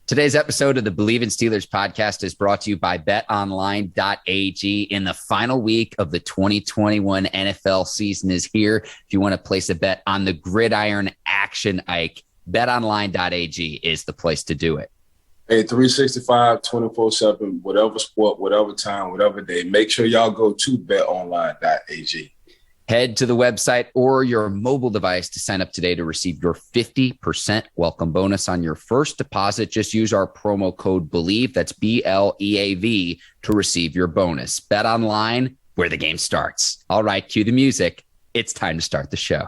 Today's episode of the Bleav in Steelers podcast is brought to you by betonline.ag. In the final week of the 2021 NFL season is here. If you want to place a bet on the gridiron action, Ike, betonline.ag is the place to do it. Hey, 365, 24/7, whatever sport, whatever time, whatever day. Make sure y'all go to betonline.ag. Head to the website or your mobile device to sign up today to receive your 50% welcome bonus on your first deposit. Just use our promo code Bleav, that's BLEAV, to receive your bonus. Bet online, where the game starts. All right, cue the music. It's time to start the show.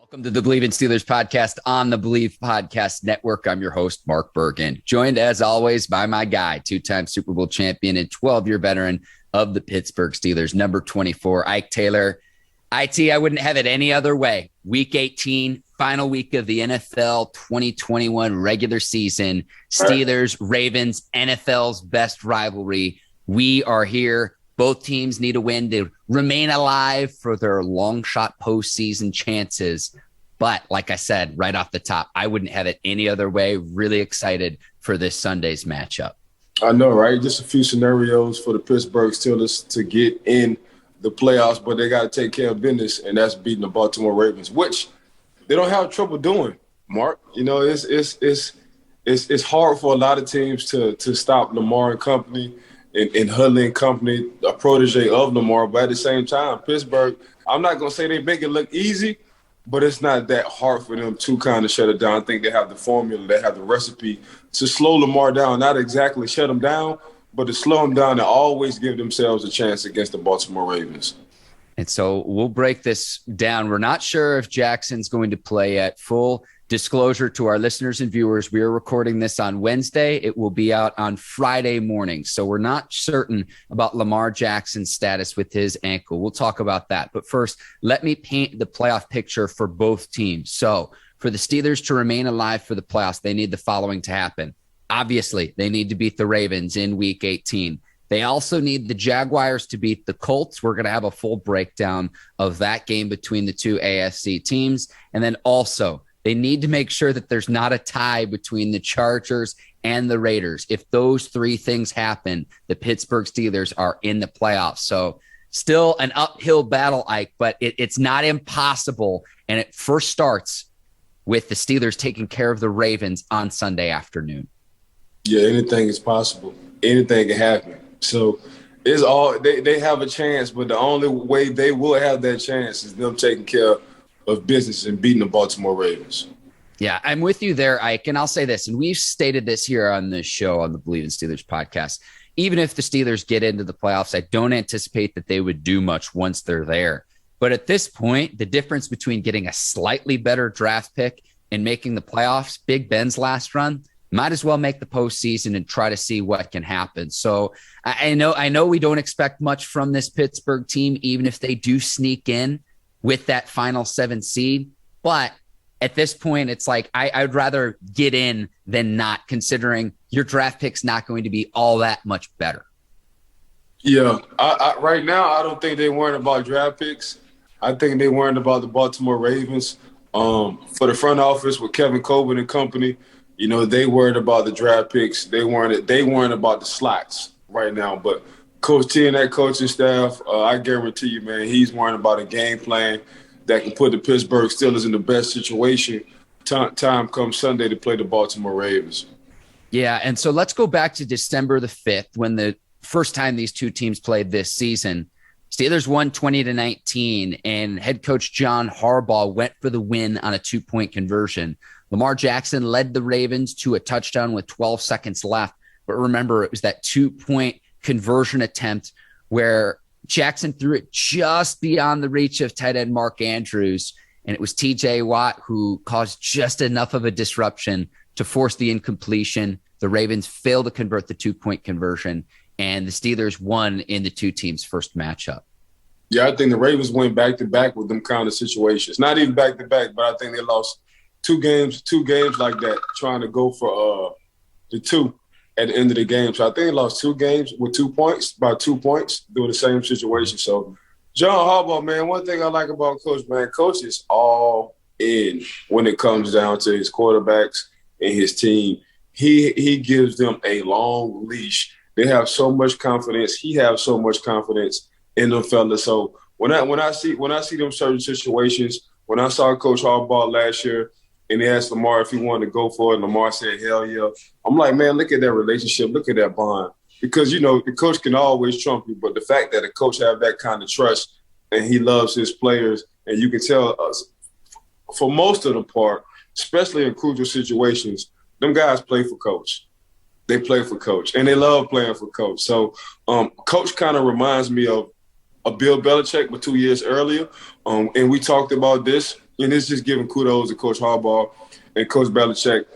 Welcome to the Bleav in Steelers podcast on the Bleav Podcast Network. I'm your host, Mark Bergin, joined as always by my guy, two-time Super Bowl champion and 12-year veteran of the Pittsburgh Steelers, number 24, Ike Taylor. IT, I wouldn't have it any other way. Week 18, final week of the NFL 2021 regular season. Steelers, Ravens, NFL's best rivalry. We are here. Both teams need a win to remain alive for their long shot postseason chances. But like I said, right off the top, I wouldn't have it any other way. Really excited for this Sunday's matchup. I know, right? Just a few scenarios for the Pittsburgh Steelers to get in the playoffs, but they got to take care of business, and that's beating the Baltimore Ravens, which they don't have trouble doing, Mark. You know, it's hard for a lot of teams to stop Lamar and company and Hudley and company, a protege of Lamar. But at the same time, Pittsburgh, I'm not going to say they make it look easy, but it's not that hard for them to kind of shut it down. I think they have the formula, they have the recipe to slow Lamar down, not exactly shut him down, but to slow him down and always give themselves a chance against the Baltimore Ravens. And so we'll break this down. We're not sure if Jackson's going to play at full disclosure to our listeners and viewers. We are recording this on Wednesday. It will be out on Friday morning. So we're not certain about Lamar Jackson's status with his ankle. We'll talk about that. But first, let me paint the playoff picture for both teams. So for the Steelers to remain alive for the playoffs, they need the following to happen. Obviously, they need to beat the Ravens in week 18. They also need the Jaguars to beat the Colts. We're going to have a full breakdown of that game between the two AFC teams. And then also, they need to make sure that there's not a tie between the Chargers and the Raiders. If those three things happen, the Pittsburgh Steelers are in the playoffs. So still an uphill battle, Ike, but it's not impossible. And it first starts with the Steelers taking care of the Ravens on Sunday afternoon. Yeah, anything is possible. Anything can happen. So it's all they have a chance, but the only way they will have that chance is them taking care of business and beating the Baltimore Ravens. Yeah, I'm with you there, Ike. And I'll say this, and we've stated this here on this show on the Bleav in Steelers podcast. Even if the Steelers get into the playoffs, I don't anticipate that they would do much once they're there. But at this point, the difference between getting a slightly better draft pick and making the playoffs, Big Ben's last run, might as well make the postseason and try to see what can happen. So I know we don't expect much from this Pittsburgh team, even if they do sneak in with that final 7 seed. But at this point, it's like I'd rather get in than not, considering your draft pick's not going to be all that much better. Yeah, I right now, I don't think they worrying about draft picks. I think they worrying about the Baltimore Ravens. For the front office with Kevin Colbert and company, you know, they worried about the draft picks. They weren't about the slots right now. But Coach T and that coaching staff, I guarantee you, man, he's worrying about a game plan that can put the Pittsburgh Steelers in the best situation time comes Sunday to play the Baltimore Ravens. Yeah, and so let's go back to December the 5th when the first time these two teams played this season. Steelers won 20-19, and head coach John Harbaugh went for the win on a 2-point conversion. Lamar Jackson led the Ravens to a touchdown with 12 seconds left. But remember, it was that 2-point conversion attempt where Jackson threw it just beyond the reach of tight end Mark Andrews, and it was TJ Watt who caused just enough of a disruption to force the incompletion. The Ravens failed to convert the 2-point conversion, and the Steelers won in the two teams' first matchup. Yeah, I think the Ravens went back-to-back with them kind of situations. Not even back-to-back, but I think they lost two games like that, trying to go for the two at the end of the game. So I think they lost 2 games with 2 points, by 2 points, doing the same situation. So John Harbaugh, man, one thing I like about Coach, man, Coach is all in when it comes down to his quarterbacks and his team. He gives them a long leash. They have so much confidence. He has so much confidence in them fellas. So when I see them certain situations, when I saw Coach Harbaugh last year and they asked Lamar if he wanted to go for it, and Lamar said, hell yeah. I'm like, man, look at that relationship. Look at that bond. Because, you know, the coach can always trump you, but the fact that a coach have that kind of trust and he loves his players, and you can tell us for most of the part, especially in crucial situations, them guys play for Coach. They play for Coach, and they love playing for Coach. So Coach kind of reminds me of Bill Belichick, but 2 years earlier. And we talked about this, and it's just giving kudos to Coach Harbaugh and Coach Belichick.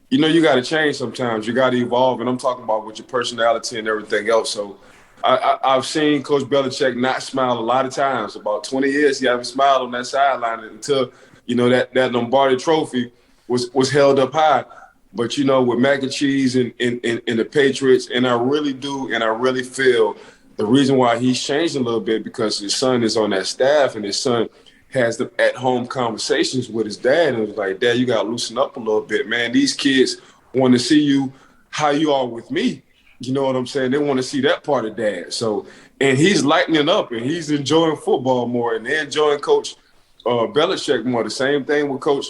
You know, you got to change sometimes. You got to evolve, and I'm talking about with your personality and everything else. So I've seen Coach Belichick not smile a lot of times. About 20 years, he haven't smiled on that sideline until, you know, that Lombardi trophy was held up high. But, you know, with mac and cheese and the Patriots, and I really do, and I really feel the reason why he's changed a little bit because his son is on that staff, and his son has the at-home conversations with his dad, and it was like, Dad, you got to loosen up a little bit, man. These kids want to see you how you are with me. You know what I'm saying? They want to see that part of Dad. So, and he's lightening up, and he's enjoying football more, and they're enjoying Coach Belichick more. The same thing with Coach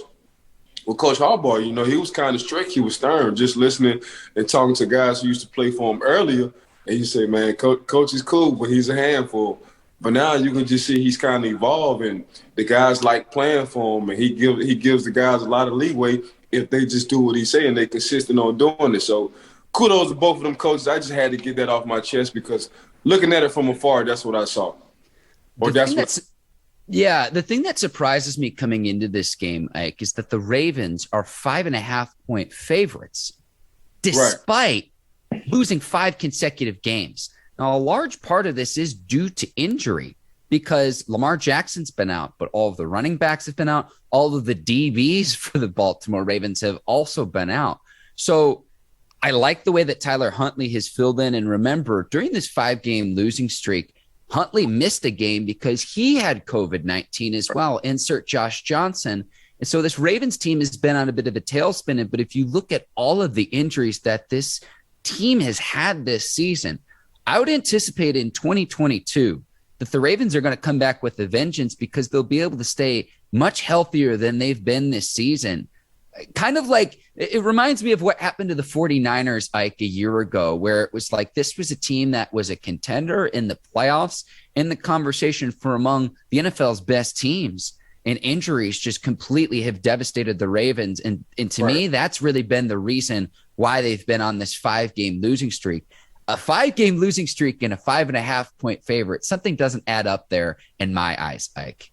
Harbaugh. You know, he was kind of strict. He was stern, just listening and talking to guys who used to play for him earlier. And you say, man, Coach is cool, but he's a handful. But now you can just see he's kind of evolving. The guys like playing for him, and he gives the guys a lot of leeway if they just do what he's saying. They're consistent on doing it. So kudos to both of them coaches. I just had to get that off my chest because looking at it from afar, that's what I saw. The thing that surprises me coming into this game, Ike, is that the Ravens are 5.5-point favorites, despite losing 5 consecutive games. Now, a large part of this is due to injury because Lamar Jackson's been out, but all of the running backs have been out. All of the DBs for the Baltimore Ravens have also been out. So I like the way that Tyler Huntley has filled in. And remember, during this 5-game losing streak, Huntley missed a game because he had COVID-19 as well. Insert Josh Johnson. And so this Ravens team has been on a bit of a tailspin. But if you look at all of the injuries that this team has had this season, I would anticipate in 2022 that the Ravens are going to come back with a vengeance because they'll be able to stay much healthier than they've been this season. Kind of like it reminds me of what happened to the 49ers, Ike, a year ago, where it was like this was a team that was a contender in the playoffs, in the conversation for among the NFL's best teams. And injuries just completely have devastated the Ravens. And to me, that's really been the reason why they've been on this 5-game losing streak. A 5-game losing streak and a 5.5-point favorite, something doesn't add up there in my eyes, Ike.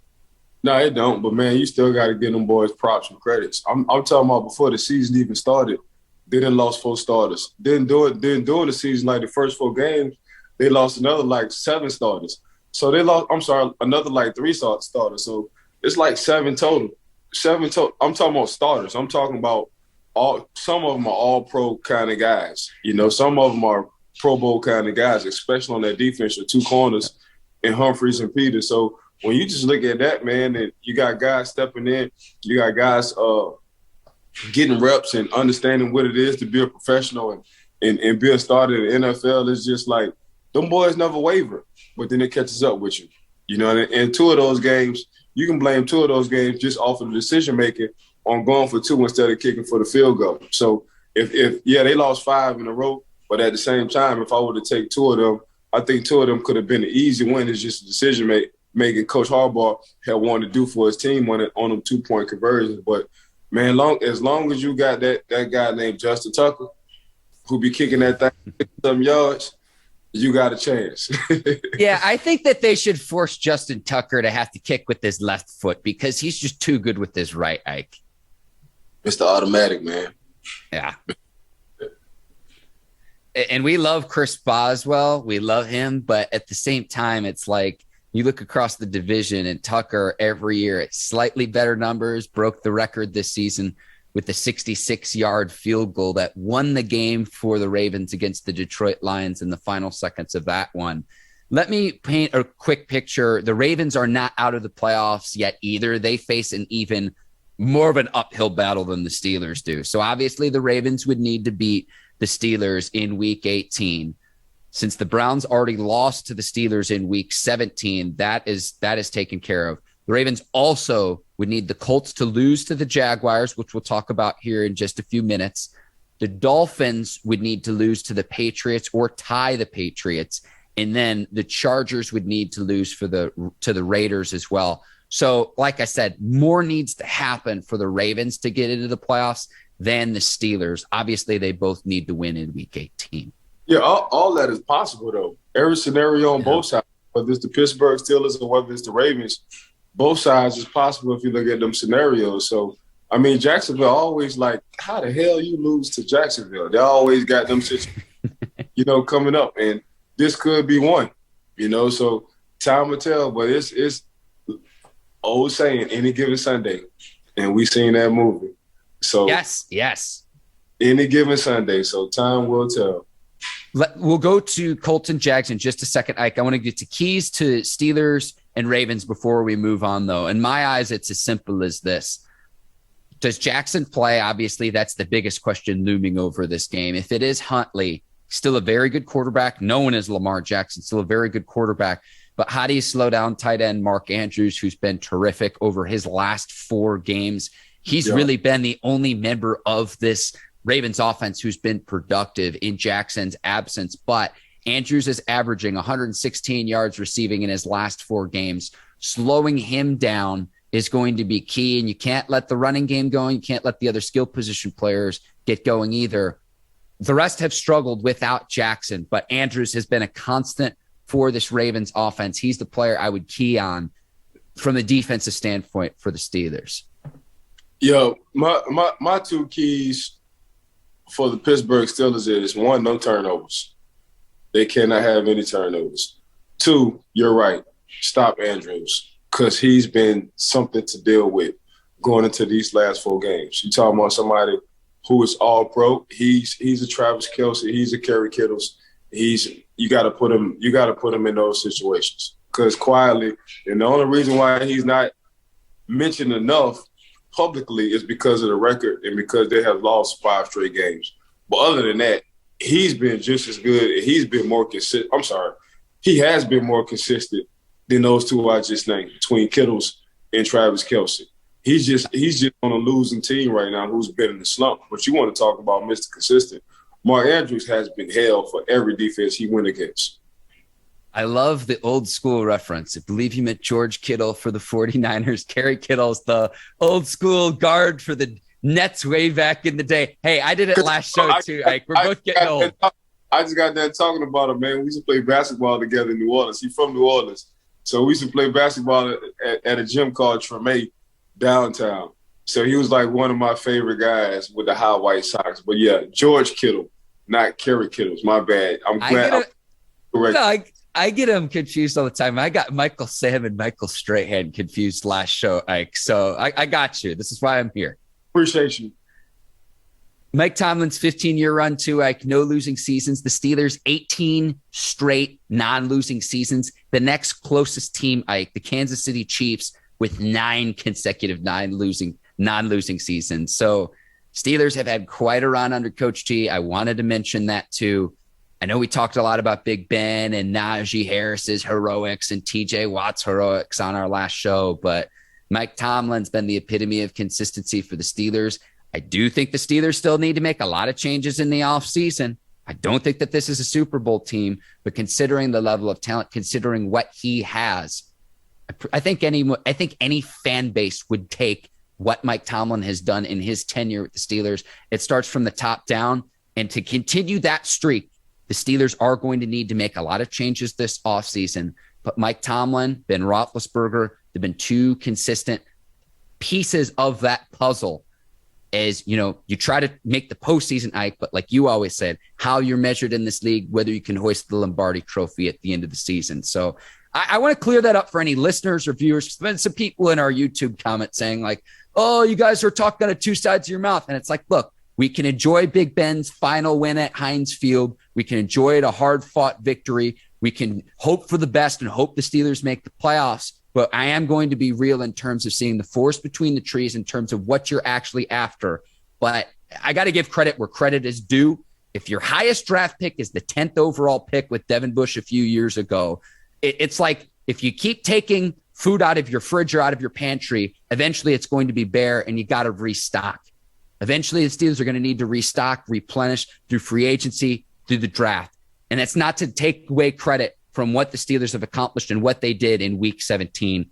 No, it don't. But, man, you still got to give them boys props and credits. I'm talking about before the season even started, they done lost 4 starters. Then during the season, like the first 4 games, they lost another 7 starters. So they lost, another 3 starters. So it's 7 total. 7 total. I'm talking about starters. I'm talking about some of them are all pro kind of guys. You know, some of them are Pro Bowl kind of guys, especially on that defense, your 2 corners and Humphreys and Peters. So when you just look at that, man, and you got guys stepping in, you got guys getting reps and understanding what it is to be a professional and be a starter in the NFL, it's just like them boys never waver, but then it catches up with you. You know, and 2 of those games, you can blame 2 of those games just off of the decision-making on going for 2 instead of kicking for the field goal. So if they lost 5 in a row, but at the same time, if I were to take 2 of them, I think 2 of them could have been an easy win. It's just a decision-making Coach Harbaugh had wanted to do for his team on them 2-point conversions. But, man, as long as you got that guy named Justin Tucker who be kicking that thing some yards, you got a chance. Yeah, I think that they should force Justin Tucker to have to kick with his left foot because he's just too good with his right, Ike. Mr. Automatic, man. Yeah. And we love Chris Boswell. We love him. But at the same time, it's like you look across the division and Tucker every year at slightly better numbers, broke the record this season with the 66-yard field goal that won the game for the Ravens against the Detroit Lions in the final seconds of that one. Let me paint a quick picture. The Ravens are not out of the playoffs yet either. They face an even more of an uphill battle than the Steelers do. So obviously the Ravens would need to beat the Steelers in week 18. Since the Browns already lost to the Steelers in week 17, that is taken care of. The Ravens also would need the Colts to lose to the Jaguars, which we'll talk about here in just a few minutes. The Dolphins would need to lose to the Patriots or tie the Patriots. And then the Chargers would need to lose to the Raiders as well. So, like I said, more needs to happen for the Ravens to get into the playoffs than the Steelers. Obviously, they both need to win in week 18. Yeah, all that is possible, though. Every scenario on both sides, whether it's the Pittsburgh Steelers or whether it's the Ravens, both sides is possible if you look at them scenarios. So, I mean, Jacksonville always like, how the hell you lose to Jacksonville? They always got them situations, coming up. And this could be one, so time will tell. But it's old saying, any given Sunday. And we seen that movie. So yes. Any given Sunday. So time will tell. We'll go to Colts and Jags in just a second, Ike. I want to get to keys to Steelers and Ravens before we move on, though. In my eyes, it's as simple as this. Does Jackson play? Obviously, that's the biggest question looming over this game. If it is Huntley, still a very good quarterback. No one is Lamar Jackson, still a very good quarterback. But how do you slow down tight end Mark Andrews, who's been terrific over his last 4 games? He's really been the only member of this Ravens offense who's been productive in Jackson's absence. But Andrews is averaging 116 yards receiving in his last 4 games. Slowing him down is going to be key, and you can't let the running game going. You can't let the other skill position players get going either. The rest have struggled without Jackson, but Andrews has been a constant for this Ravens offense. He's the player I would key on from the defensive standpoint for the Steelers. Yo, my 2 keys for the Pittsburgh Steelers is, 1, no turnovers. They cannot have any turnovers. 2, you're right, stop Andrews, because he's been something to deal with going into these last 4 games. You're talking about somebody who is all pro. He's a Travis Kelce. He's a Kerry Kittles. You got to put him in those situations, because quietly, and the only reason why he's not mentioned enough publicly is because of the record and because they have lost 5 straight games. But other than that, he's been just as good. He's been more consistent. I'm sorry. He has been more consistent than those 2 I just named, between Kittles and Travis Kelce. He's just on a losing team right now who's been in the slump. But you want to talk about Mr. Consistent. Mark Andrews has been held for every defense he went against. I love the old school reference. I Bleav you meant George Kittle for the 49ers. Kerry Kittle's the old school guard for the Nets way back in the day. Hey, I did it last show too, Ike. We're both getting old. I just got done talking about him, man. We used to play basketball together in New Orleans. He's from New Orleans. So we used to play basketball at a gym called Treme downtown. So he was like one of my favorite guys with the high white socks. But yeah, George Kittle, not Kerry Kittles. My bad. I'm glad I'm correct. I get them confused all the time. I got Michael Sam and Michael Strahan confused last show, Ike. So I got you. This is why I'm here. Appreciate you. Mike Tomlin's 15-year run too, Ike. No losing seasons. The Steelers, 18 straight non-losing seasons. The next closest team, Ike, the Kansas City Chiefs, with 9 consecutive non-losing seasons. So Steelers have had quite a run under Coach T. I wanted to mention that too. I know we talked a lot about Big Ben and Najee Harris's heroics and TJ Watt's heroics on our last show, but Mike Tomlin's been the epitome of consistency for the Steelers. I do think the Steelers still need to make a lot of changes in the offseason. I don't think that this is a Super Bowl team, but considering the level of talent, considering what he has, I think any fan base would take what Mike Tomlin has done in his tenure with the Steelers. It starts from the top down, and to continue that streak, the Steelers are going to need to make a lot of changes this offseason. But Mike Tomlin, Ben Roethlisberger, they've been 2 consistent pieces of that puzzle is, you try to make the postseason, Ike, but like you always said, how you're measured in this league, whether you can hoist the Lombardi trophy at the end of the season. So I want to clear that up for any listeners or viewers. There's been some people in our YouTube comments saying like, oh, you guys are talking out of two sides of your mouth. And it's like, look, we can enjoy Big Ben's final win at Heinz Field. We can enjoy it, a hard-fought victory. We can hope for the best and hope the Steelers make the playoffs. But I am going to be real in terms of seeing the forest between the trees in terms of what you're actually after. But I got to give credit where credit is due. If your highest draft pick is the 10th overall pick with Devin Bush a few years ago, it's like if you keep taking food out of your fridge or out of your pantry, eventually it's going to be bare and you got to restock. Eventually the Steelers are going to need to restock, replenish through free agency, through the draft. And that's not to take away credit from what the Steelers have accomplished and what they did in week 17.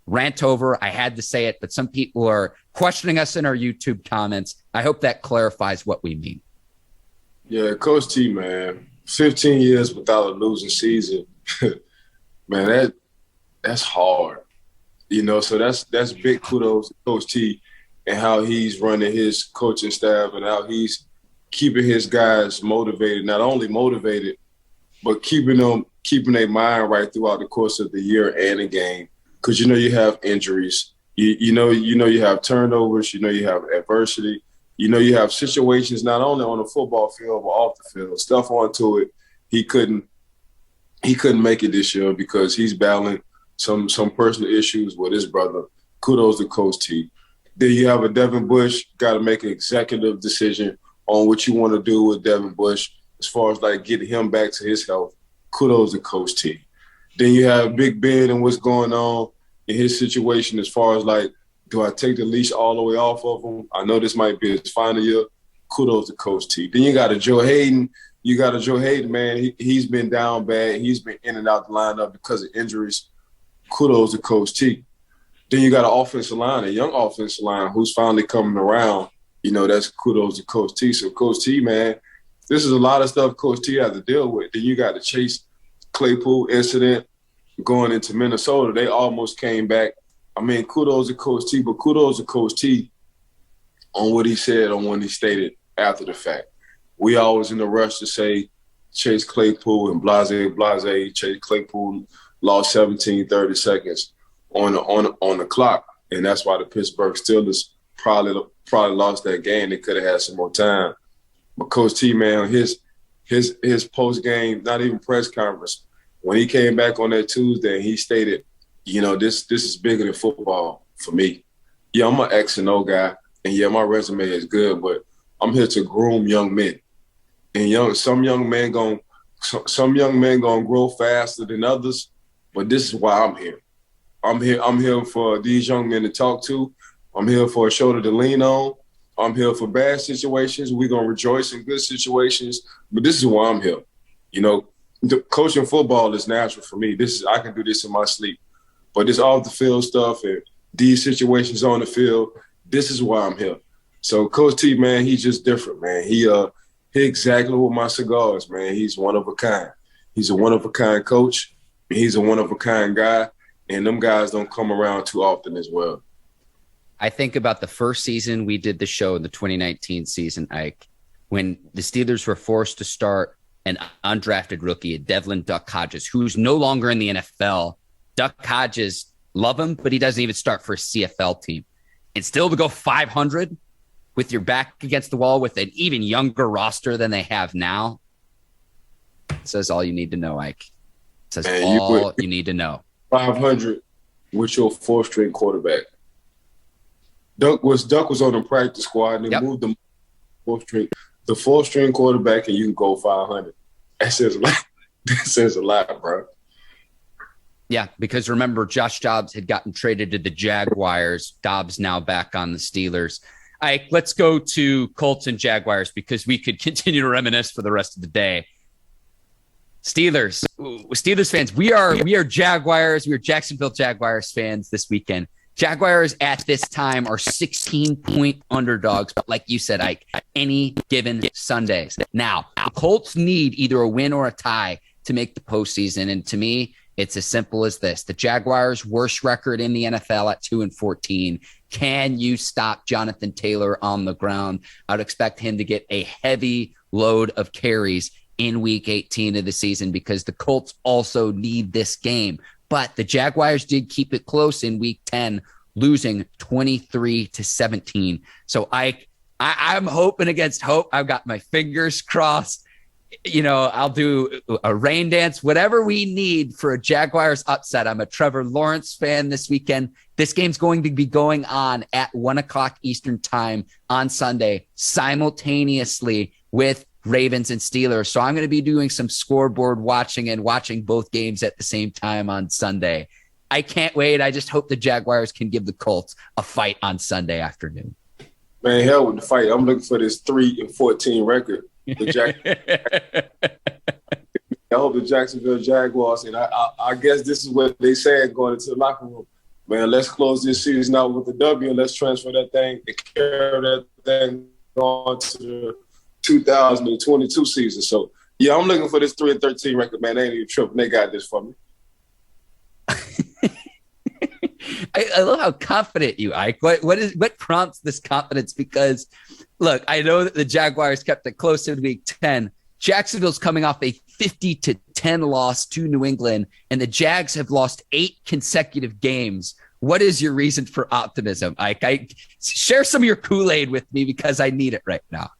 Rant over. I had to say it, but some people are questioning us in our YouTube comments. I hope that clarifies what we mean. Yeah, Coach T, man, 15 years without a losing season. Man, that's hard. So that's big kudos to Coach T and how he's running his coaching staff and how he's keeping his guys motivated, not only motivated, but keeping their mind right throughout the course of the year and the game. Because you have injuries, you have turnovers, you have adversity, you have situations not only on the football field but off the field. Stuff onto it, he couldn't make it this year because he's battling some personal issues with his brother. Kudos to Coach T. Then you have a Devin Bush, got to make an executive decision on what you want to do with Devin Bush as far as like getting him back to his health. Kudos to Coach T. Then you have Big Ben and what's going on in his situation as far as like, do I take the leash all the way off of him? I know this might be his final year. Kudos to Coach T. Then you got a Joe Hayden. Man. He's been down bad. He's been in and out the lineup because of injuries. Kudos to Coach T. Then you got an offensive line, a young offensive line who's finally coming around. That's kudos to Coach T. So Coach T, man, this is a lot of stuff Coach T has to deal with. Then you got the Chase Claypool incident going into Minnesota. They almost came back. I mean, kudos to Coach T, but kudos to Coach T on what he said on when he stated after the fact. We always in the rush to say Chase Claypool and blase. Chase Claypool lost 30 seconds on the clock, and that's why the Pittsburgh Steelers probably lost that game. They could have had some more time. But Coach T, man, his post game, not even press conference, when he came back on that Tuesday, he stated, this is bigger than football for me. Yeah, I'm an X and O guy, and yeah, my resume is good, but I'm here to groom young men. And some young men gonna grow faster than others, but this is why I'm here. I'm here for these young men to talk to. I'm here for a shoulder to lean on. I'm here for bad situations. We're going to rejoice in good situations. But this is why I'm here. The coaching football is natural for me. I can do this in my sleep. But this off the field stuff and these situations on the field, this is why I'm here. So Coach T, man, he's just different, man. He exactly what my cigar is, man. He's one of a kind. He's a one-of-a-kind coach. He's a one-of-a-kind guy. And them guys don't come around too often as well. I think about the first season we did the show in the 2019 season, Ike, when the Steelers were forced to start an undrafted rookie, Devlin Duck Hodges, who's no longer in the NFL. Duck Hodges, love him, but he doesn't even start for a CFL team. And still to go 500 with your back against the wall with an even younger roster than they have now, it says all you need to know, Ike. It says all you need to know. 500 with your fourth-string quarterback. Duck was on the practice squad and they moved the fourth-string quarterback, and you can go 500. That says a lot. That says a lot, bro. Yeah, because remember, Josh Dobbs had gotten traded to the Jaguars. Dobbs now back on the Steelers. All right, let's go to Colts and Jaguars because we could continue to reminisce for the rest of the day. Steelers fans, we are Jaguars. We are Jacksonville Jaguars fans this weekend. Jaguars at this time are 16-point underdogs, but like you said, Ike, any given Sunday. Now, the Colts need either a win or a tie to make the postseason, and to me, It's as simple as this. The Jaguars' worst record in the NFL at 2-14. Can you stop Jonathan Taylor on the ground? I'd expect him to get a heavy load of carries in week 18 of the season because the Colts also need this game. But the Jaguars did keep it close in week 10, losing 23-17. So I'm hoping against hope. I've got my fingers crossed. I'll do a rain dance, whatever we need for a Jaguars upset. I'm a Trevor Lawrence fan this weekend. This game's going to be going on at 1:00 Eastern time on Sunday, simultaneously with Ravens and Steelers. So I'm going to be doing some scoreboard watching and watching both games at the same time on Sunday. I can't wait. I just hope the Jaguars can give the Colts a fight on Sunday afternoon. Man, hell with the fight. I'm looking for this 3-14 record. I hope the Jacksonville Jaguars, and I guess this is what they said going into the locker room. Man, let's close this season out with a W and let's transfer that thing and carry that thing on to the 2022 season. So, yeah, I'm looking for this 3-13 record, man. They ain't even tripping. They got this for me. I love how confident you, Ike. What prompts this confidence? Because, look, I know that the Jaguars kept it close in week 10. Jacksonville's coming off a 50-10 loss to New England, and the Jags have lost 8 consecutive games. What is your reason for optimism, Ike? Share some of your Kool-Aid with me because I need it right now.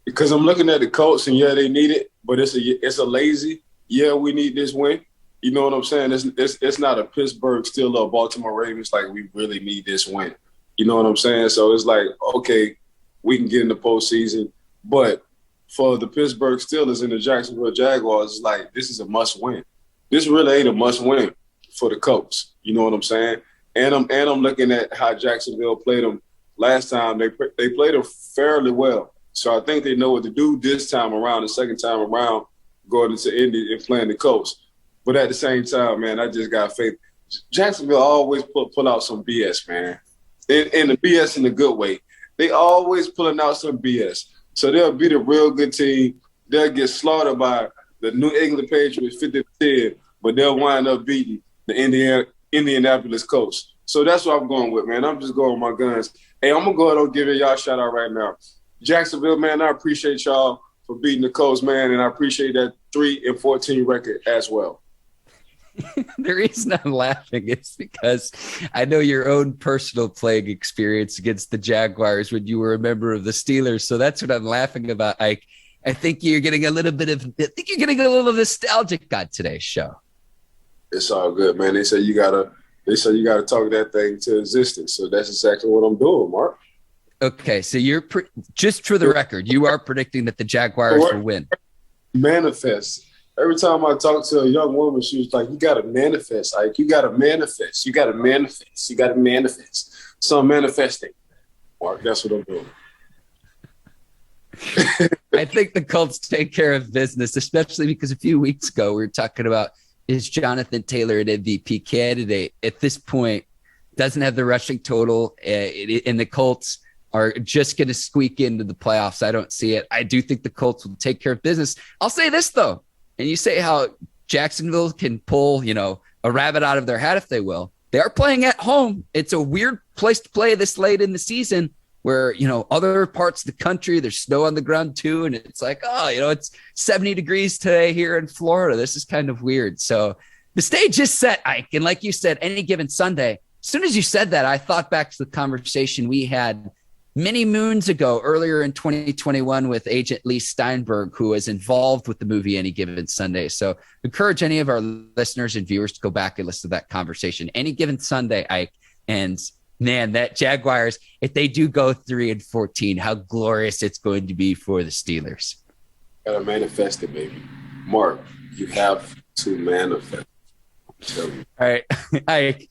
Because I'm looking at the Colts, and, yeah, they need it, but it's a lazy, yeah, we need this win. You know what I'm saying? It's not a Pittsburgh Steelers or Baltimore Ravens like we really need this win. You know what I'm saying? So it's like, okay, we can get in the postseason. But for the Pittsburgh Steelers and the Jacksonville Jaguars, it's like this is a must-win. This really ain't a must-win for the Colts. You know what I'm saying? And I'm looking at how Jacksonville played them last time. They played them fairly well. So I think they know what to do this time around, the second time around, going into Indy and playing the Colts. But at the same time, man, I just got faith. Jacksonville always pull out some BS, man. And the BS in a good way. They always pulling out some BS. So they'll beat a real good team. They'll get slaughtered by the New England Patriots 50-10, but they'll wind up beating the Indianapolis Colts. So that's what I'm going with, man. I'm just going with my guns. Hey, I'm going to go ahead and give y'all a shout out right now. Jacksonville, man, I appreciate y'all for beating the Colts, man, and I appreciate that 3-14 record as well. The reason I'm laughing is because I know your own personal playing experience against the Jaguars when you were a member of the Steelers. So that's what I'm laughing about, Ike. I think you're getting a little nostalgic on today's show. It's all good, man. They say you gotta talk that thing to existence. So that's exactly what I'm doing, Mark. Okay, so you're just for the record, you are predicting that the Jaguars will win. Manifest. Every time I talk to a young woman, she was like, you got to manifest, Ike. You got to manifest. You got to manifest. You got to manifest. So I'm manifesting. Mark, that's what I'm doing. I think the Colts take care of business, especially because a few weeks ago we were talking about, is Jonathan Taylor an MVP candidate? At this point, doesn't have the rushing total, and the Colts are just going to squeak into the playoffs. I don't see it. I do think the Colts will take care of business. I'll say this, though. And you say how Jacksonville can pull, a rabbit out of their hat if they will. They are playing at home. It's a weird place to play this late in the season where, other parts of the country, there's snow on the ground too. And it's like, it's 70 degrees today here in Florida. This is kind of weird. So the stage is set, Ike. And like you said, any given Sunday, as soon as you said that, I thought back to the conversation we had many moons ago, earlier in 2021, with Agent Lee Steinberg, who was involved with the movie Any Given Sunday. So encourage any of our listeners and viewers to go back and listen to that conversation. Any Given Sunday, Ike. And man, that Jaguars, if they do go 3-14, how glorious it's going to be for the Steelers. Gotta manifest it, baby. Mark, you have to manifest. All right, Ike,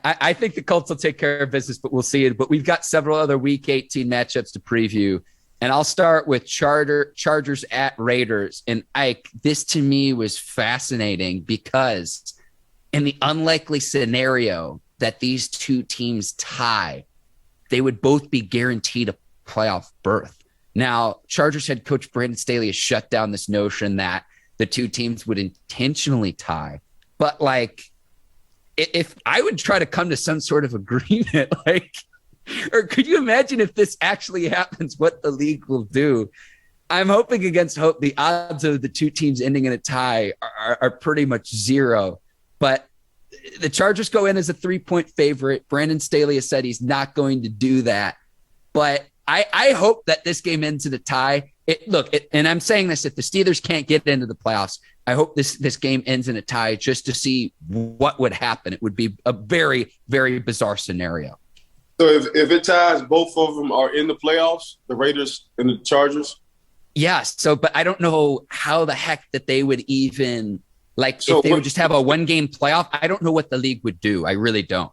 I think the Colts will take care of business, but we'll see it. But we've got several other Week 18 matchups to preview. And I'll start with Chargers at Raiders. And Ike, this to me was fascinating because in the unlikely scenario that these two teams tie, they would both be guaranteed a playoff berth. Now, Chargers head coach Brandon Staley has shut down this notion that the two teams would intentionally tie. But like, if I would try to come to some sort of agreement, like, or could you imagine if this actually happens, what the league will do? I'm hoping against hope. The odds of the two teams ending in a tie are pretty much zero. But the Chargers go in as a 3-point favorite. Brandon Staley has said he's not going to do that. But I hope that this game ends in a tie. And I'm saying this, if the Steelers can't get into the playoffs, I hope this game ends in a tie just to see what would happen. It would be a very, very bizarre scenario. So if it ties, both of them are in the playoffs, the Raiders and the Chargers? Yeah. So, but I don't know how the heck that they would even, like, if they would just have a one-game playoff. I don't know what the league would do. I really don't.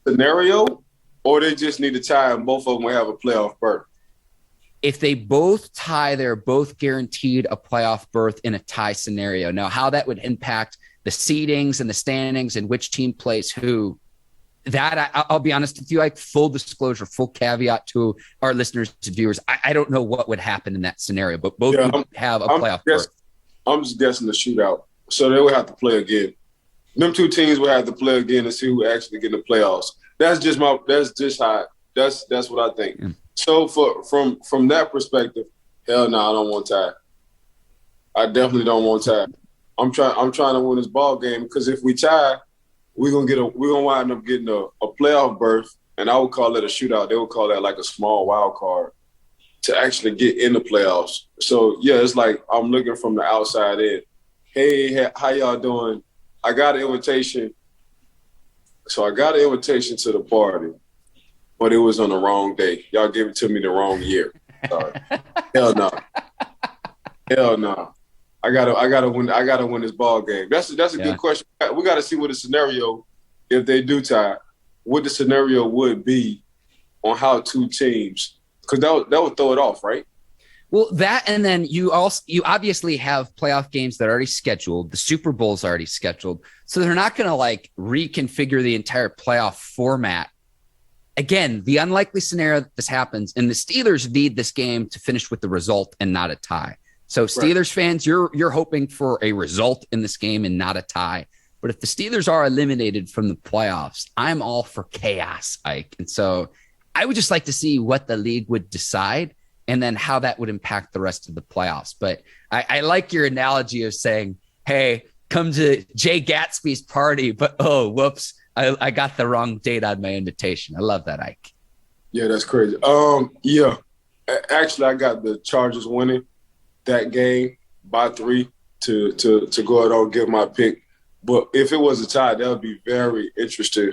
Scenario, or they just need to tie and both of them will have a playoff berth? If they both tie, they're both guaranteed a playoff berth in a tie scenario. Now, how that would impact the seedings and the standings and which team plays who, that I'll be honest with you, like, full disclosure, full caveat to our listeners and viewers, I don't know what would happen in that scenario, but both would have a playoff berth. I'm just guessing the shootout. So they would have to play again. Them two teams would have to play again to see who actually get in the playoffs. That's what I think. Yeah. So from that perspective, hell no, I don't want tie. I definitely don't want tie. I'm trying to win this ball game, because if we tie, we're gonna wind up getting a playoff berth, and I would call it a shootout. They would call that like a small wild card to actually get in the playoffs. So yeah, it's like I'm looking from the outside in. Hey, how y'all doing? I got an invitation. So I got an invitation to the party, but it was on the wrong day. Y'all gave it to me the wrong year. Sorry. Hell no. Hell no. I gotta win this ball game. That's a good question. We gotta see what the scenario, if they do tie, what the scenario would be on how two teams, because that would throw it off, right? Well, that, and then you obviously have playoff games that are already scheduled. The Super Bowl's already scheduled. So they're not going to like reconfigure the entire playoff format. Again, the unlikely scenario that this happens, and the Steelers need this game to finish with the result and not a tie. So Steelers fans, you're hoping for a result in this game and not a tie. But if the Steelers are eliminated from the playoffs, I'm all for chaos, Ike. And so I would just like to see what the league would decide, and then how that would impact the rest of the playoffs. But I like your analogy of saying, hey, come to Jay Gatsby's party, but oh, whoops, I got the wrong date on my invitation. I love that, Ike. Yeah, that's crazy. Yeah, actually, I got the Chargers winning that game by 3 to go ahead and give my pick. But if it was a tie, that would be very interesting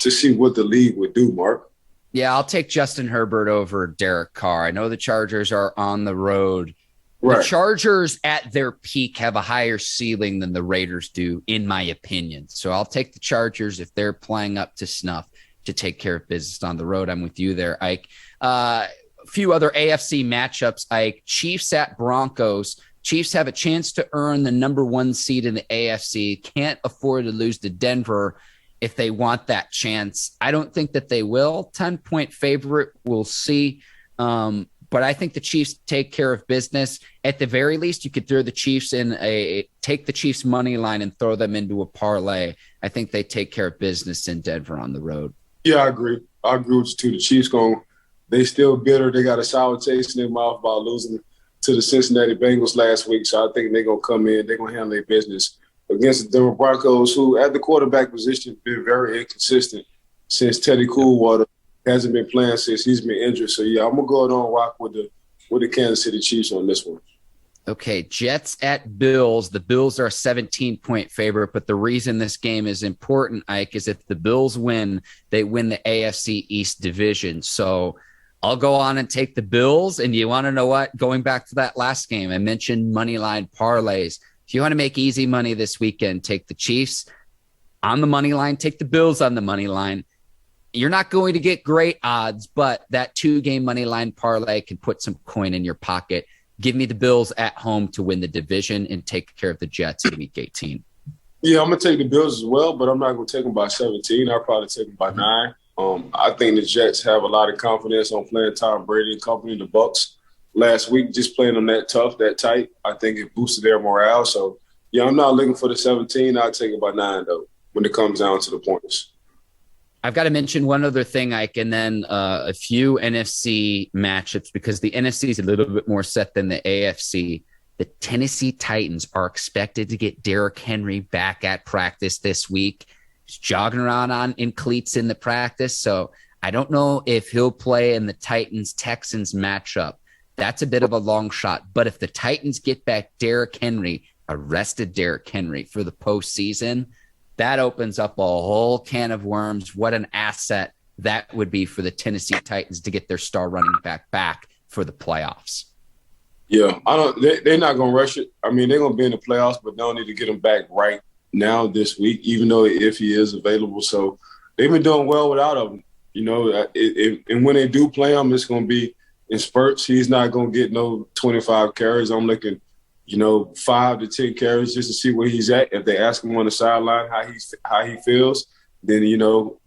to see what the league would do, Mark. Yeah, I'll take Justin Herbert over Derek Carr. I know the Chargers are on the road. Right. The Chargers at their peak have a higher ceiling than the Raiders do, in my opinion. So I'll take the Chargers if they're playing up to snuff to take care of business on the road. I'm with you there, Ike. A few other AFC matchups, Ike. Chiefs at Broncos. Chiefs have a chance to earn the number 1 seed in the AFC. Can't afford to lose to Denver if they want that chance. I don't think that they will. 10-point favorite, we'll see. But I think the Chiefs take care of business. At the very least, you could throw the Chiefs take the Chiefs money line and throw them into a parlay. I think they take care of business in Denver on the road. Yeah, I agree. I agree with you too. The Chiefs they still bitter. They got a sour taste in their mouth about losing to the Cincinnati Bengals last week. So I think they're going to come in. They're going to handle their business against the Denver Broncos, who at the quarterback position have been very inconsistent since Teddy Coolwater hasn't been playing since he's been injured. So, yeah, I'm going to go ahead and rock with the Kansas City Chiefs on this one. Okay, Jets at Bills. The Bills are a 17-point favorite, but the reason this game is important, Ike, is if the Bills win, they win the AFC East division. So I'll go on and take the Bills. And you want to know what? Going back to that last game, I mentioned moneyline parlays. If you want to make easy money this weekend, take the Chiefs on the money line, take the Bills on the money line. You're not going to get great odds, but that 2-game money line parlay can put some coin in your pocket. Give me the Bills at home to win the division and take care of the Jets in Week 18. Yeah, I'm going to take the Bills as well, but I'm not going to take them by 17. I'll probably take them by 9. I think the Jets have a lot of confidence on playing Tom Brady and company, the Bucs. last week, just playing them that tough, that tight. I think it boosted their morale. So, yeah, I'm not looking for the 17. I'll take it by 9, though, when it comes down to the points. I've got to mention one other thing, Ike, and then a few NFC matchups, because the NFC is a little bit more set than the AFC. The Tennessee Titans are expected to get Derrick Henry back at practice this week. He's jogging around in cleats in the practice, so I don't know if he'll play in the Titans-Texans matchup. That's a bit of a long shot. But if the Titans get back Derrick Henry, arrested Derrick Henry for the postseason, that opens up a whole can of worms. What an asset that would be for the Tennessee Titans to get their star running back for the playoffs. Yeah, they're not going to rush it. I mean, they're going to be in the playoffs, but they don't need to get him back right now this week, even though if he is available. So they've been doing well without him. You know, and when they do play him, it's going to be in spurts. He's not going to get no 25 carries. I'm looking, 5 to 10 carries just to see where he's at. If they ask him on the sideline how he feels, then, they'll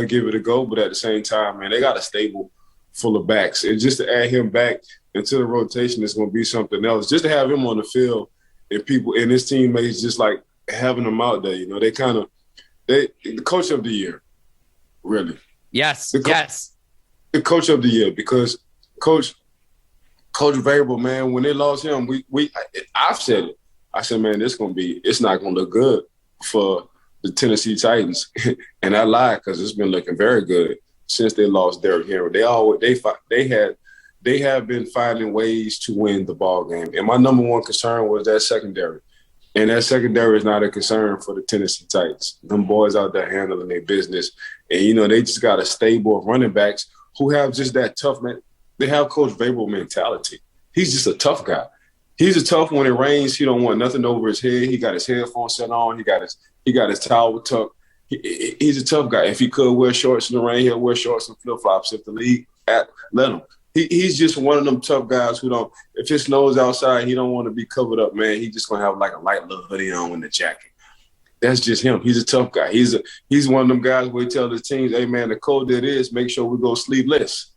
give it a go. But at the same time, man, they got a stable full of backs. And just to add him back into the rotation is going to be something else. Just to have him on the field and people and his teammates just like having him out there, the coach of the year, really. Yes, the coach of the year, because Coach Vrabel, man, when they lost him, I've said it. I said, man, it's not gonna look good for the Tennessee Titans, and I lied because it's been looking very good since they lost Derrick Henry. They have been finding ways to win the ball game, and my number one concern was that secondary, and that secondary is not a concern for the Tennessee Titans. Them boys out there handling their business, and they just got a stable of running backs who have just that tough man. They have Coach Vrabel mentality. He's just a tough guy. He's a tough when it rains. He don't want nothing over his head. He got his headphones set on. He got his towel tucked. He's a tough guy. If he could wear shorts in the rain, he'll wear shorts and flip-flops if the league let him. He's just one of them tough guys who don't – if it snows outside, he don't want to be covered up, man. He's just going to have like a light little hoodie on with a jacket. That's just him. He's a tough guy. He's one of them guys where he tells his teams, hey, man, the code that is, make sure we go sleeveless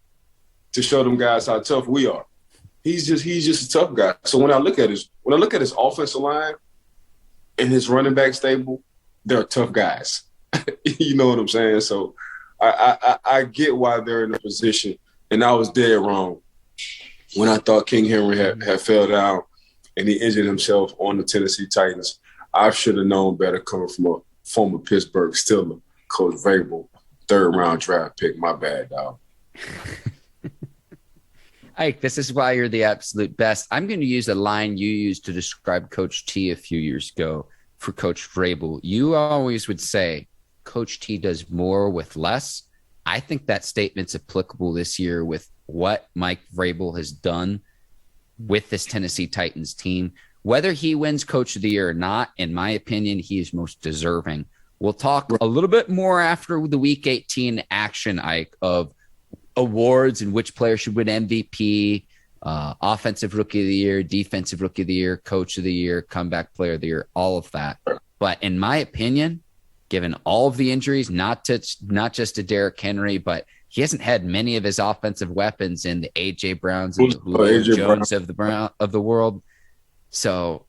to show them guys how tough we are. He's just a tough guy. So when I look at his offensive line and his running back stable, they're tough guys. You know what I'm saying? So I get why they're in a position, and I was dead wrong when I thought King Henry had fell down and he injured himself on the Tennessee Titans. I should have known better coming from a former Pittsburgh Steelers, Coach Vrabel, 3rd-round draft pick. My bad, dog. Ike, this is why you're the absolute best. I'm going to use a line you used to describe Coach T a few years ago for Coach Vrabel. You always would say Coach T does more with less. I think that statement's applicable this year with what Mike Vrabel has done with this Tennessee Titans team. Whether he wins Coach of the Year or not, in my opinion, he is most deserving. We'll talk a little bit more after the Week 18 action, Ike, of awards and which player should win MVP, offensive rookie of the year, defensive rookie of the year, coach of the year, comeback player of the year, all of that. But in my opinion, given all of the injuries, not just to Derrick Henry, but he hasn't had many of his offensive weapons in the A.J. Browns and the Julio Jones of the world. So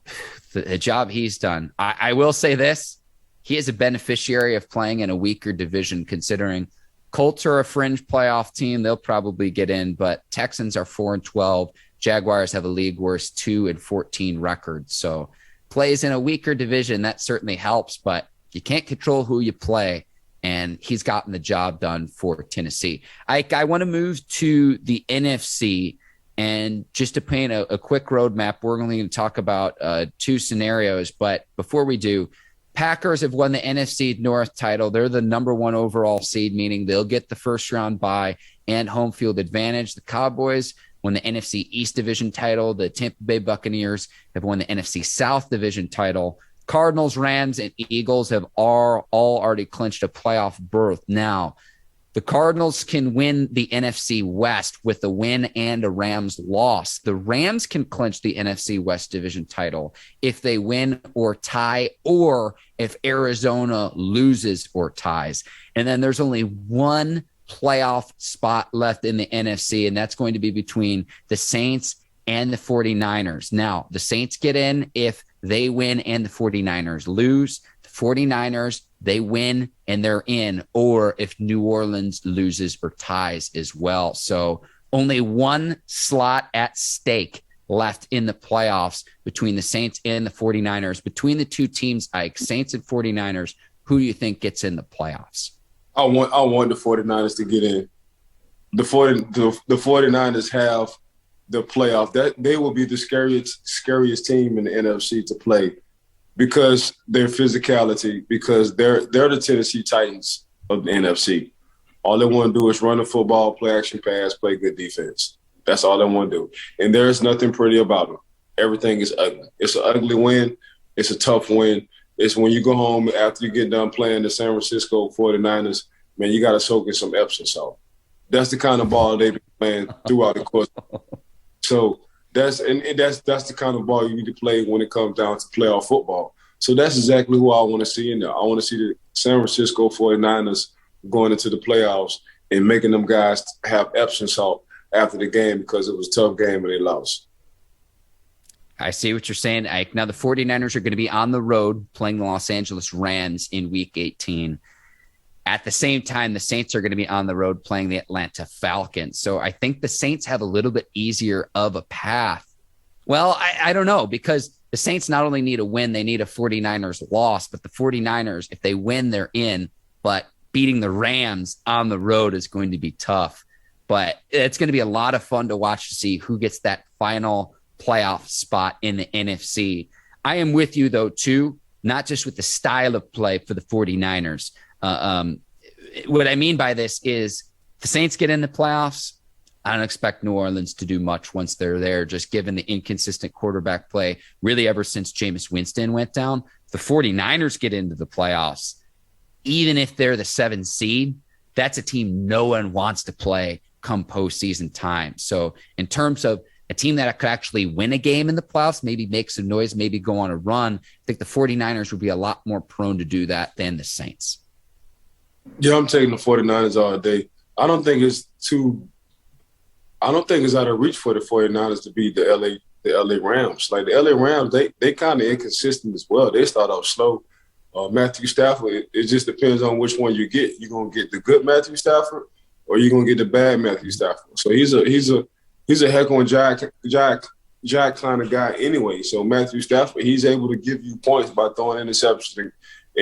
the job he's done, I will say this, he is a beneficiary of playing in a weaker division, considering Colts are a fringe playoff team. They'll probably get in, but Texans are 4-12. Jaguars have a league worst 2-14 record. So plays in a weaker division, that certainly helps, but you can't control who you play, and he's gotten the job done for Tennessee. I want to move to the NFC, and just to paint a quick roadmap, we're only going to talk about 2 scenarios, but before we do, Packers have won the NFC North title. They're the number 1 overall seed, meaning they'll get the first round bye and home field advantage. The Cowboys won the NFC East division title. The Tampa Bay Buccaneers have won the NFC South division title. Cardinals, Rams, and Eagles have all already clinched a playoff berth. Now, the Cardinals can win the NFC West with a win and a Rams loss. The Rams can clinch the NFC West division title if they win or tie, or if Arizona loses or ties. And then there's only one playoff spot left in the NFC, and that's going to be between the Saints and the 49ers. Now, the Saints get in if they win and the 49ers lose. The 49ers, they win and they're in, or if New Orleans loses or ties as well. So only one slot at stake left in the playoffs between the Saints and the 49ers. Between the two teams, Ike, Saints and 49ers, who do you think gets in the playoffs? I want the 49ers to get in. The 49ers have the playoff. That they will be the scariest team in the NFC to play because their physicality, because they're the Tennessee Titans of the NFC. All they want to do is run the football, play action pass, play good defense. That's all they want to do. And there's nothing pretty about them. Everything is ugly. It's an ugly win. It's a tough win. It's when you go home after you get done playing the San Francisco 49ers, man, you got to soak in some Epsom salt. That's the kind of ball they've been playing throughout the course. So that's the kind of ball you need to play when it comes down to playoff football. So that's exactly who I want to see in there. I want to see the San Francisco 49ers going into the playoffs and making them guys have Epsom salt after the game because it was a tough game and they lost. I see what you're saying, Ike. Now, the 49ers are going to be on the road playing the Los Angeles Rams in Week 18. At the same time, the Saints are going to be on the road playing the Atlanta Falcons. So I think the Saints have a little bit easier of a path. Well, I don't know, because the Saints not only need a win, they need a 49ers loss. But the 49ers, if they win, they're in. But beating the Rams on the road is going to be tough. But it's going to be a lot of fun to watch to see who gets that final playoff spot in the NFC. I am with you, though, too, not just with the style of play for the 49ers. What I mean by this is the Saints get in the playoffs. I don't expect New Orleans to do much once they're there, just given the inconsistent quarterback play, really ever since Jameis Winston went down. The 49ers get into the playoffs. Even if they're the 7th seed, that's a team no one wants to play come postseason time. So in terms of a team that could actually win a game in the playoffs, maybe make some noise, maybe go on a run, I think the 49ers would be a lot more prone to do that than the Saints. Yeah, I'm taking the 49ers all day. I don't think it's out of reach for the 49ers to beat the LA Rams. Like the LA Rams, they kind of inconsistent as well. They start off slow. Matthew Stafford, it just depends on which one you get. You're gonna get the good Matthew Stafford, or you're gonna get the bad Matthew Stafford. So he's a heck on Jack kind of guy anyway. So Matthew Stafford, he's able to give you points by throwing interceptions, and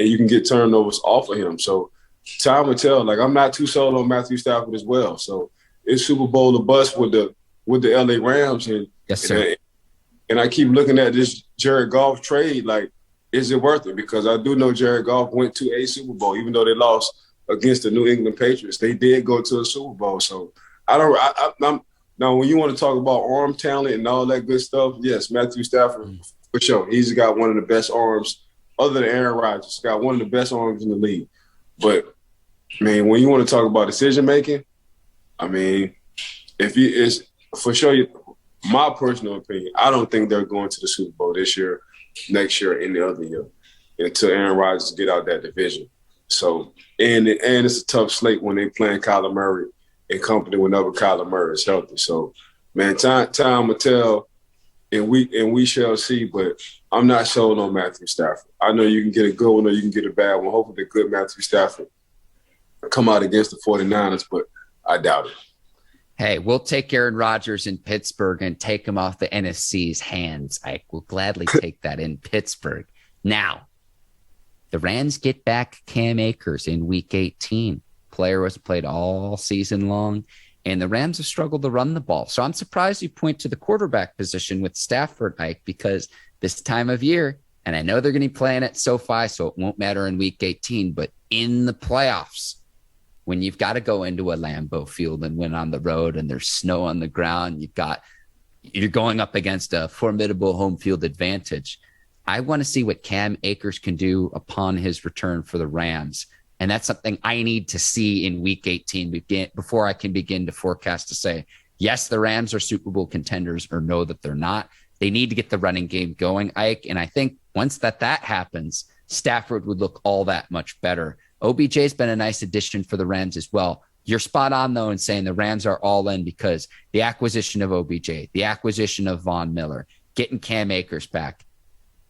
you can get turnovers off of him. So time will tell. Like I'm not too sold on Matthew Stafford as well. So it's Super Bowl or bust with the LA Rams, and yes, sir. And I keep looking at this Jared Goff trade. Like, is it worth it? Because I do know Jared Goff went to a Super Bowl, even though they lost against the New England Patriots. They did go to a Super Bowl. So I'm now when you want to talk about arm talent and all that good stuff, yes, Matthew Stafford for sure. He's got one of the best arms, other than Aaron Rodgers. Got one of the best arms in the league. But man, when you want to talk about decision making, I mean, it's for sure. My personal opinion, I don't think they're going to the Super Bowl this year, next year, any other year until Aaron Rodgers get out that division. So, and it's a tough slate when they playing Kyler Murray and company whenever Kyler Murray is healthy. So, man, time will tell, and we shall see. But I'm not sold on Matthew Stafford. I know you can get a good one or you can get a bad one. Hopefully, the good Matthew Stafford come out against the 49ers, but I doubt it. Hey, we'll take Aaron Rodgers in Pittsburgh and take him off the NFC's hands. I will gladly take that in Pittsburgh. Now, the Rams get back Cam Akers in Week 18. Player was played all season long, and the Rams have struggled to run the ball. So I'm surprised you point to the quarterback position with Stafford, Ike, because this time of year, and I know they're going to be playing at SoFi, so it won't matter in Week 18, but in the playoffs, when you've got to go into a Lambeau Field and win on the road and there's snow on the ground, you're going up against a formidable home field advantage. I want to see what Cam Akers can do upon his return for the Rams. And that's something I need to see in Week 18 before I can begin to forecast to say, yes, the Rams are Super Bowl contenders, or no, that they're not. They need to get the running game going, Ike. And I think once that happens, Stafford would look all that much better. OBJ's been a nice addition for the Rams as well, You're spot on, though, in saying the Rams are all in because the acquisition of OBJ, the acquisition of Von Miller, getting Cam Akers back.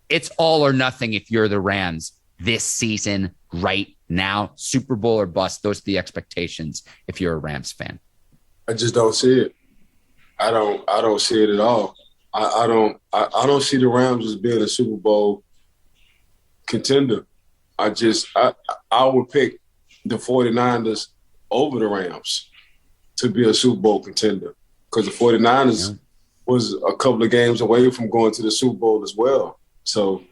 It's all or nothing if you're the Rams this season right now. Super Bowl or bust. Those are the expectations if you're a Rams fan. I just don't see it. I don't see it at all. I don't see the Rams as being a Super Bowl contender. I would pick the 49ers over the Rams to be a Super Bowl contender because the 49ers was a couple of games away from going to the Super Bowl as well. So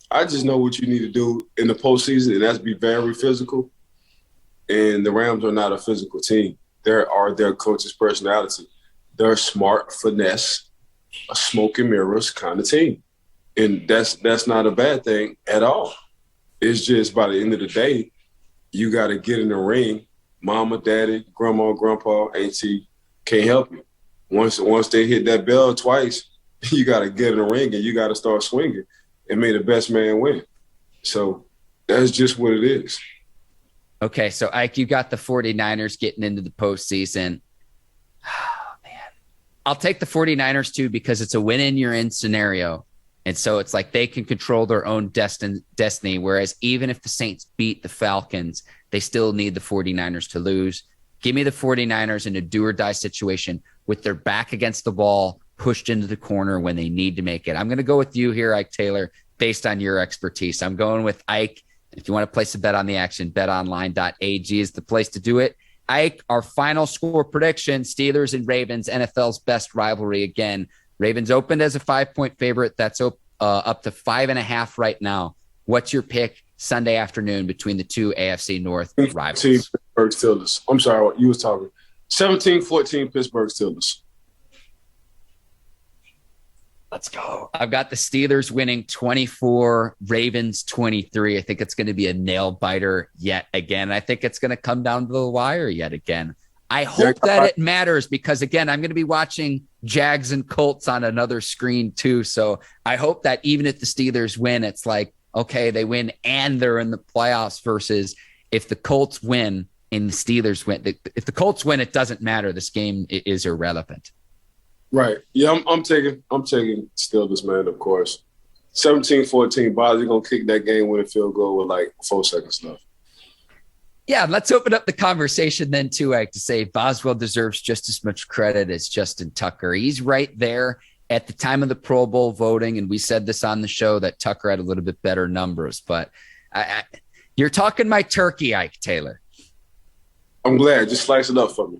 I just know what you need to do in the postseason, and that's be very physical. And the Rams are not a physical team. They are their coach's personality. They're a smart, finesse, a smoke and mirrors kind of team. And that's not a bad thing at all. It's just by the end of the day, you got to get in the ring. Mama, daddy, grandma, grandpa, auntie can't help you. Once they hit that bell twice, you got to get in the ring and you got to start swinging and may the best man win. So that's just what it is. Okay, so Ike, you got the 49ers getting into the postseason. Oh, man. I'll take the 49ers too because it's a win-in-you're-in scenario. And so it's like they can control their own destiny, whereas even if the Saints beat the Falcons, they still need the 49ers to lose. Give me the 49ers in a do-or-die situation with their back against the wall, pushed into the corner when they need to make it. I'm going to go with you here, Ike Taylor, based on your expertise. I'm going with Ike. If you want to place a bet on the action, betonline.ag is the place to do it. Ike, our final score prediction, Steelers and Ravens, NFL's best rivalry again. Ravens opened as a 5-point favorite. That's up to 5.5 right now. What's your pick Sunday afternoon between the two AFC North rivals? Pittsburgh Steelers. I'm sorry, what you was talking. 17-14 Pittsburgh Steelers. Let's go. I've got the Steelers winning 24, Ravens 23. I think it's going to be a nail biter yet again. I think it's going to come down to the wire yet again. I hope that it matters because, again, I'm going to be watching Jags and Colts on another screen too. So I hope that even if the Steelers win, it's like, okay, they win and they're in the playoffs versus if the Colts win and the Steelers win. If the Colts win, it doesn't matter. This game is irrelevant. Right. Yeah, I'm taking Steelers, man, of course. 17-14, Bob's going to kick that game-winning field goal with like 4 seconds left. Yeah, let's open up the conversation then, too, Ike, to say Boswell deserves just as much credit as Justin Tucker. He's right there at the time of the Pro Bowl voting, and we said this on the show that Tucker had a little bit better numbers. But you're talking my turkey, Ike Taylor. I'm glad. Just slice it up for me.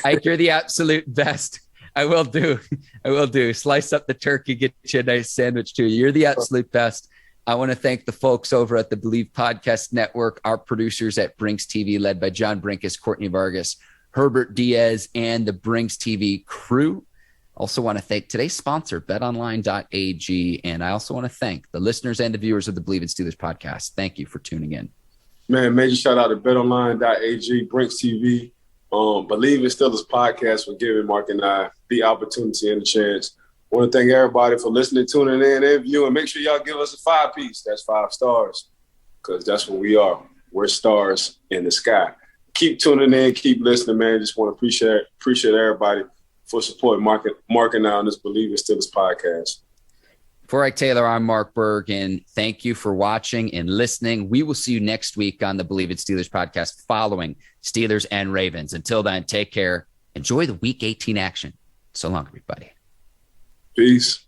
Ike, you're the absolute best. I will do. Slice up the turkey, get you a nice sandwich too. You're the absolute best. I want to thank the folks over at the Bleav Podcast Network, our producers at Brinks TV, led by John Brinkus, Courtney Vargas, Herbert Diaz, and the Brinks TV crew. Also want to thank today's sponsor, betonline.ag. And I also want to thank the listeners and the viewers of the Bleav in Steelers podcast. Thank you for tuning in. Man, major shout out to betonline.ag, Brinks TV, Bleav in Steelers podcast for giving Mark and I the opportunity and the chance. I want to thank everybody for listening, tuning in, and viewing. Make sure y'all give us a 5-piece. That's 5 stars because that's what we are. We're stars in the sky. Keep tuning in. Keep listening, man. Just want to appreciate everybody for supporting Mark and I on this Bleav in Steelers podcast. For Ike Taylor, I'm Mark Bergin. Thank you for watching and listening. We will see you next week on the Bleav in Steelers podcast following Steelers and Ravens. Until then, take care. Enjoy the Week 18 action. So long, everybody. Peace.